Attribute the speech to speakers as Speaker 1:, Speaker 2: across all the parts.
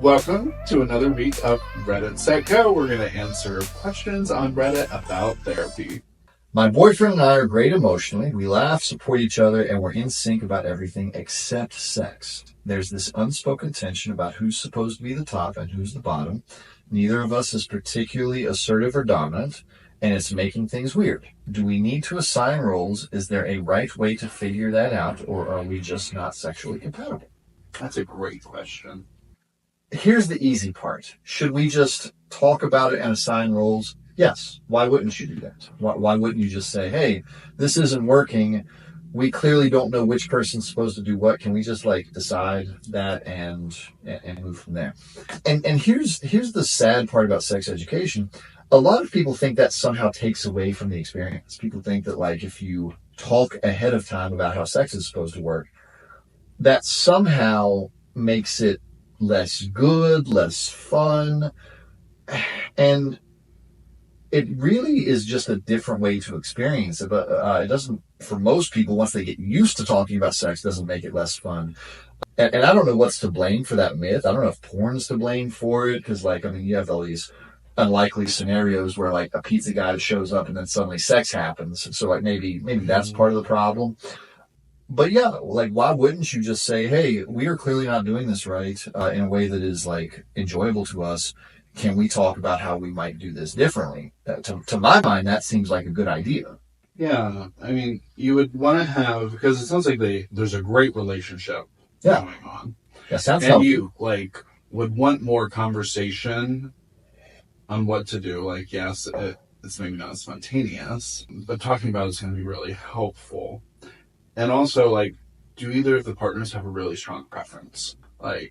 Speaker 1: Welcome to another week of Reddit Set Go. We're going to answer questions on Reddit about therapy.
Speaker 2: My boyfriend and I are great emotionally. We laugh, support each other, and we're in sync about everything except sex. There's this unspoken tension about who's supposed to be the top and who's the bottom. Neither of us is particularly assertive or dominant, and it's making things weird. Do we need to assign roles? Is there a right way to figure that out, or are we just not sexually compatible?
Speaker 1: That's a great question.
Speaker 2: Here's the easy part. Should we just talk about it and assign roles? Yes. Why wouldn't you do that? Why wouldn't you just say, hey, this isn't working. We clearly don't know which person's supposed to do what. Can we just decide that and move from there? And here's the sad part about sex education. A lot of people think that somehow takes away from the experience. People think that if you talk ahead of time about how sex is supposed to work, that somehow makes it less good, less fun, and it really is just a different way to experience it. But it doesn't, for most people, once they get used to talking about sex, doesn't make it less fun. And I don't know what's to blame for that myth. I don't know if porn's to blame for it, because you have all these unlikely scenarios where a pizza guy shows up and then suddenly sex happens. So maybe that's part of the problem. But yeah, why wouldn't you just say, hey, we are clearly not doing this right in a way that is enjoyable to us. Can we talk about how we might do this differently? To my mind, that seems like a good idea.
Speaker 1: Yeah, you would want to have, because it sounds like there's a great relationship going on.
Speaker 2: That sounds healthy.
Speaker 1: And you would want more conversation on what to do. Yes, it's maybe not spontaneous, but talking about it's going to be really helpful. And also, do either of the partners have a really strong preference?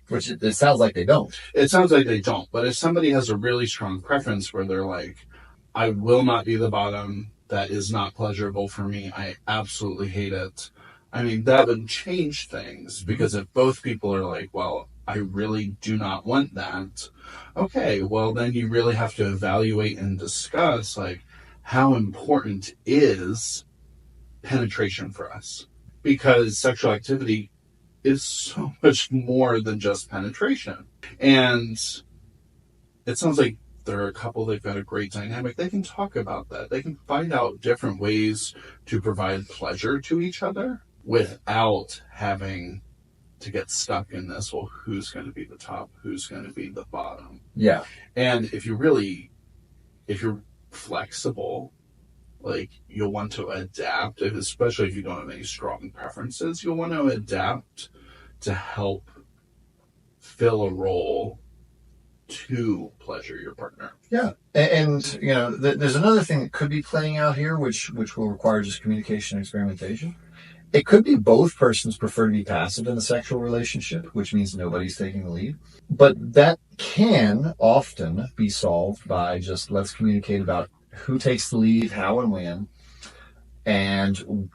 Speaker 2: Which it sounds like they don't.
Speaker 1: It sounds like they don't. But if somebody has a really strong preference where they're I will not be the bottom, that is not pleasurable for me, I absolutely hate it, that would change things. Because if both people are well, I really do not want that, okay, well, then you really have to evaluate and discuss, how important is penetration for us? Because sexual activity is so much more than just penetration. And it sounds like they're a couple, they've got a great dynamic. They can talk about that. They can find out different ways to provide pleasure to each other without having to get stuck in this, well, who's going to be the top? Who's going to be the bottom?
Speaker 2: Yeah.
Speaker 1: And if you're flexible, you'll want to adapt, especially if you don't have any strong preferences. You'll want to adapt to help fill a role to pleasure your partner.
Speaker 2: Yeah. And there's another thing that could be playing out here, which will require just communication and experimentation. It could be both persons prefer to be passive in a sexual relationship, which means nobody's taking the lead. But that can often be solved by just let's communicate about who takes the lead, how and when, and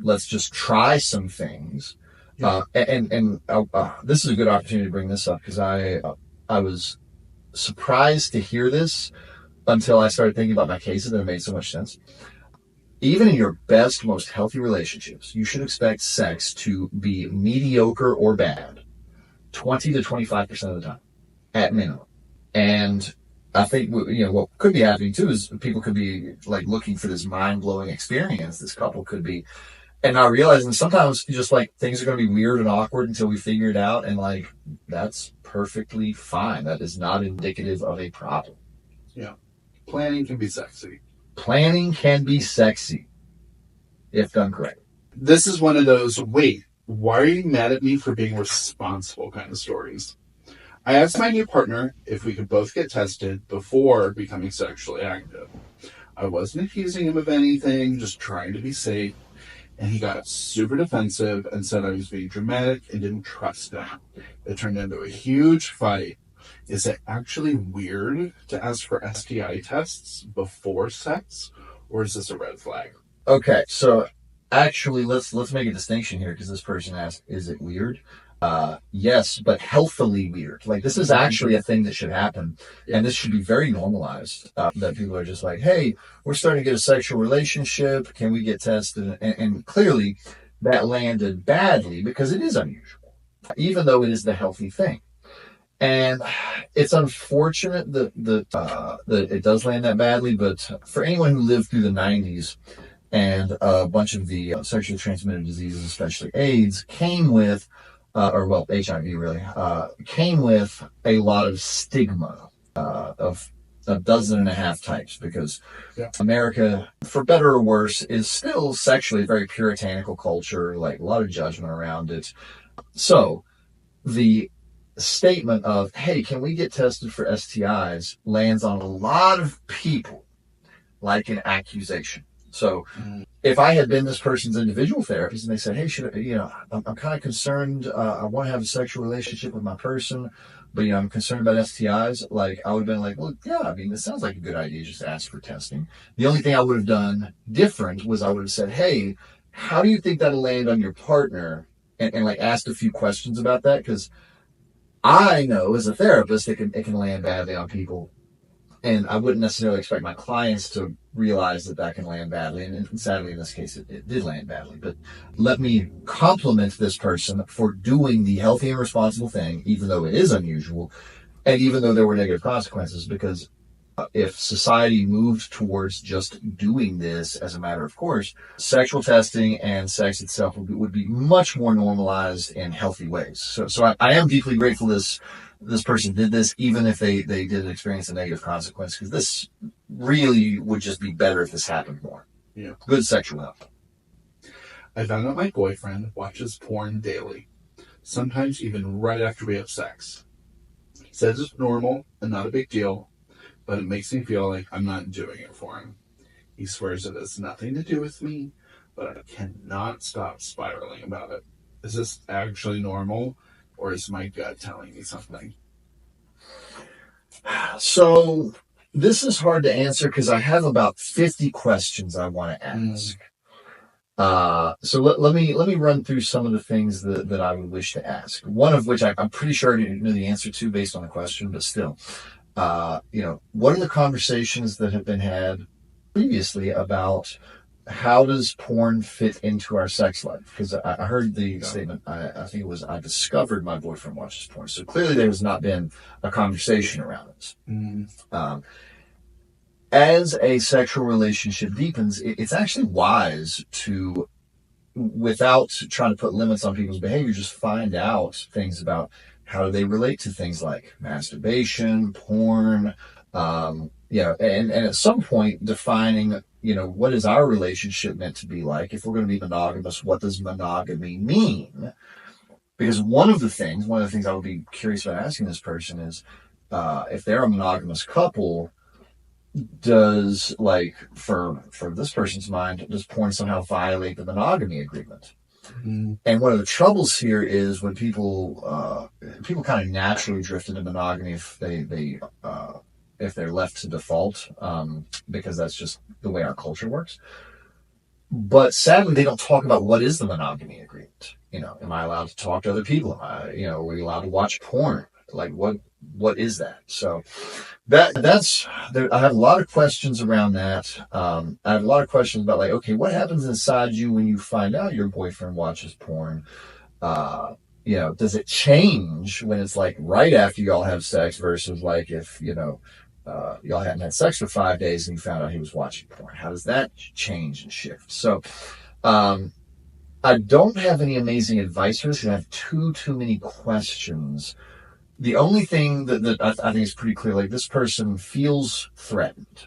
Speaker 2: let's just try some things. Yeah. This is a good opportunity to bring this up, because I was surprised to hear this until I started thinking about my cases, and it made so much sense. Even in your best, most healthy relationships, you should expect sex to be mediocre or bad 20 to 25% of the time, at minimum. And I think, what could be happening too is people could be looking for this mind-blowing experience. This couple could be, and not realizing sometimes just things are going to be weird and awkward until we figure it out. And that's perfectly fine. That is not indicative of a problem.
Speaker 1: Yeah. Planning can be sexy.
Speaker 2: Planning can be sexy if done correctly.
Speaker 1: This is one of those, wait, why are you mad at me for being responsible kind of stories. I asked my new partner if we could both get tested before becoming sexually active. I wasn't accusing him of anything, just trying to be safe, and he got super defensive and said I was being dramatic and didn't trust him. It turned into a huge fight. Is it actually weird to ask for STI tests before sex, or is this a red flag?
Speaker 2: Okay, so actually let's make a distinction here, because this person asked, is it weird? Yes, but healthily weird. This is actually a thing that should happen, and this should be very normalized. That people are just hey, we're starting to get a sexual relationship. Can we get tested? And clearly, that landed badly because it is unusual, even though it is the healthy thing. And it's unfortunate that it does land that badly, but for anyone who lived through the 90s and a bunch of the sexually transmitted diseases, especially AIDS, came with, or well, HIV really, came with a lot of stigma of a dozen and a half types, because America, for better or worse, is still sexually a very puritanical culture, like a lot of judgment around it. So the statement of, hey, can we get tested for STIs, lands on a lot of people like an accusation. So if I had been this person's individual therapist and they said, hey, I'm kind of concerned, I want to have a sexual relationship with my person, but, I'm concerned about STIs, like, I would have been like, well, yeah, I mean, this sounds like a good idea, just ask for testing. The only thing I would have done different was I would have said, hey, how do you think that'll land on your partner? And like asked a few questions about that, because I know as a therapist it can land badly on people, and I wouldn't necessarily expect my clients to realize that can land badly. And sadly, in this case, it did land badly. But let me compliment this person for doing the healthy and responsible thing, even though it is unusual, and even though there were negative consequences, because if society moved towards just doing this as a matter of course, sexual testing and sex itself would be much more normalized in healthy ways. So I am deeply grateful this person did this, even if they did experience a negative consequence, because this really would just be better if this happened more.
Speaker 1: Yeah.
Speaker 2: Good sexual health.
Speaker 1: I found out my boyfriend watches porn daily, sometimes even right after we have sex. He says it's normal and not a big deal, but it makes me feel like I'm not doing it for him. He swears it has nothing to do with me, but I cannot stop spiraling about it. Is this actually normal, or is my gut telling me something?
Speaker 2: So this is hard to answer because I have about 50 questions I want to ask. So let me run through some of the things that I would wish to ask. One of which I'm pretty sure I didn't know the answer to based on the question, but still. What are the conversations that have been had previously about how does porn fit into our sex life? Because I heard the statement, I think it was, I discovered my boyfriend watches porn. So clearly there has not been a conversation around this. As a sexual relationship deepens, it's actually wise to, without trying to put limits on people's behavior, just find out things about how do they relate to things like masturbation, porn, and at some point defining, what is our relationship meant to be like? If we're going to be monogamous, what does monogamy mean? Because one of the things I would be curious about asking this person is, if they're a monogamous couple, does, like, for this person's mind, does porn somehow violate the monogamy agreement? And one of the troubles here is when people kind of naturally drift into monogamy if they're left to default, because that's just the way our culture works. But sadly, they don't talk about what is the monogamy agreement. Am I allowed to talk to other people? Are we allowed to watch porn? Like, what is that? So that's there. I have a lot of questions around that. I have a lot of questions about, like, okay, what happens inside you when you find out your boyfriend watches porn? Does it change when it's like right after y'all have sex versus like if y'all hadn't had sex for 5 days and you found out he was watching porn? How does that change and shift? So I don't have any amazing advice for this, and I have too many questions. The only thing that I think is pretty clear, like, this person feels threatened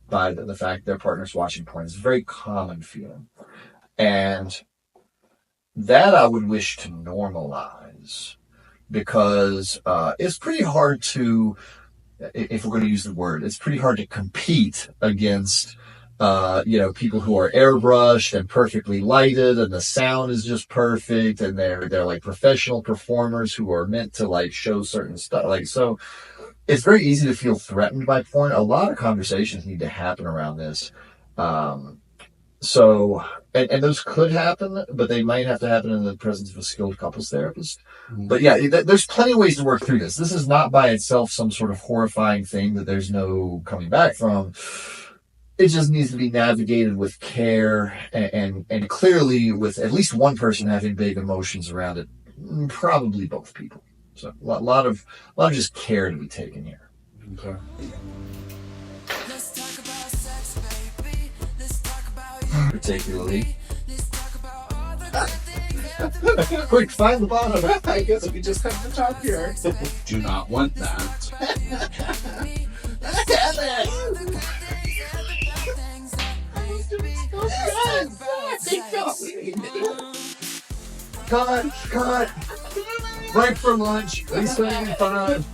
Speaker 2: by the fact their partner's watching porn. It's a very common feeling. And that I would wish to normalize, because it's pretty hard to, if we're going to use the word, it's pretty hard to compete against people who are airbrushed and perfectly lighted and the sound is just perfect and they're like professional performers who are meant to like show certain stuff. Like, so it's very easy to feel threatened by porn. A lot of conversations need to happen around this. And those could happen, but they might have to happen in the presence of a skilled couples therapist. But yeah, there's plenty of ways to work through this. This is not by itself some sort of horrifying thing that there's no coming back from. It just needs to be navigated with care and clearly with at least one person having big emotions around it, probably both people. So a lot of just care to be taken here.
Speaker 1: Okay.
Speaker 2: Particularly. Quick, find the bottom.
Speaker 1: I guess we just have the top here. Do not want that.
Speaker 2: Cut. Break for lunch. 3:75.